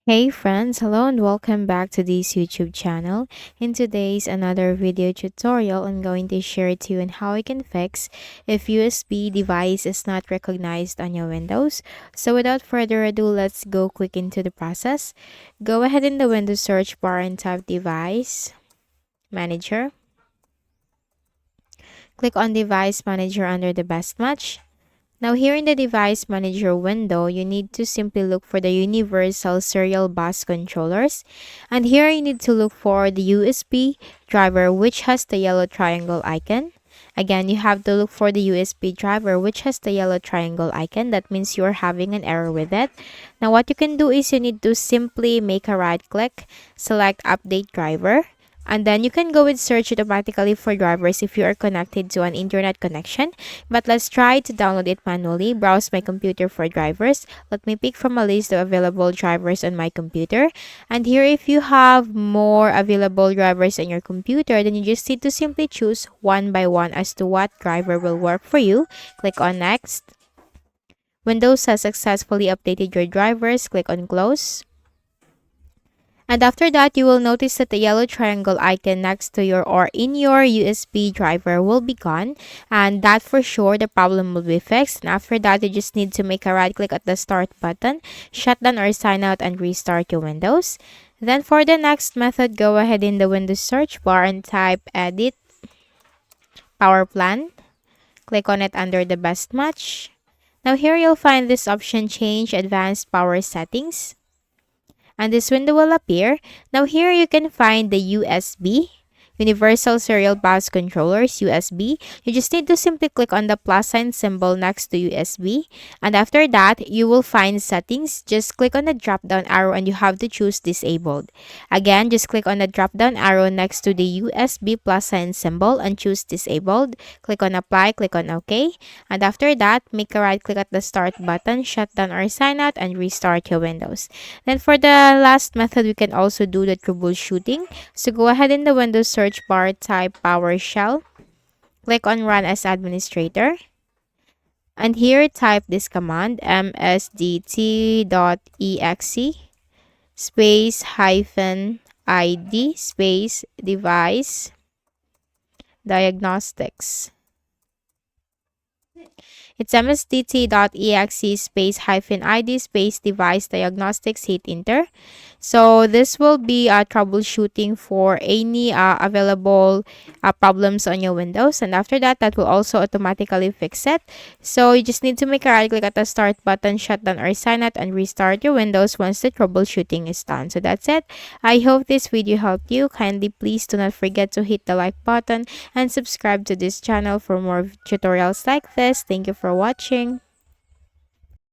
Hey friends, hello and welcome back to this YouTube channel. In today's another video tutorial, I'm going to share to you on how you can fix if USB device is not recognized on your Windows. So without further ado, let's go quick into the process. Go ahead in the Windows search bar and type device manager. Click on device manager under the best match. Now here in the device manager window, you need to simply look for the universal serial bus controllers. And here you need to look for the USB driver which has the yellow triangle icon. Again, you have to look for the USB driver which has the yellow triangle icon. That means you're having an error with it. Now what you can do is you need to simply make a right click, select update driver. And then you can go with search automatically for drivers if you are connected to an internet connection. But let's try to download it manually. Browse my computer for drivers. Let me pick from a list of available drivers on my computer. And here, if you have more available drivers on your computer, then you just need to simply choose one by one as to what driver will work for you. Click on next. Windows has successfully updated your drivers. Click on close. And after that, you will notice that the yellow triangle icon next to your or in your USB driver will be gone. And that for sure, the problem will be fixed. And after that, you just need to make a right click at the start button, shut down or sign out and restart your Windows. Then for the next method, go ahead in the Windows search bar and type edit power plan. Click on it under the best match. Now here you'll find this option change advanced power settings. And this window will appear. Now here you can find the USB, Universal Serial Bus Controllers, USB. You just need to simply click on the plus sign symbol next to USB. And after that, you will find settings. Just click on the drop down arrow and you have to choose disabled. Again, just click on the drop down arrow next to the USB plus sign symbol and choose disabled. Click on apply, click on OK. And after that, make a right click at the start button, shut down or sign out and restart your Windows. Then for the last method, we can also do the troubleshooting. So go ahead in the Windows search bar, type PowerShell. Click on Run as Administrator. And here type this command msdt.exe space hyphen id space device diagnostics. It's msdt.exe space hyphen id space device diagnostics. Hit enter. So this will be troubleshooting for any available problems on your Windows. And after that, that will also automatically fix it. So you just need to make a right click at the start button, shut down or sign out and restart your Windows once the troubleshooting is done. So that's it. I hope this video helped you. Kindly please do not forget to hit the like button and subscribe to this channel for more tutorials like this. Thank you for watching.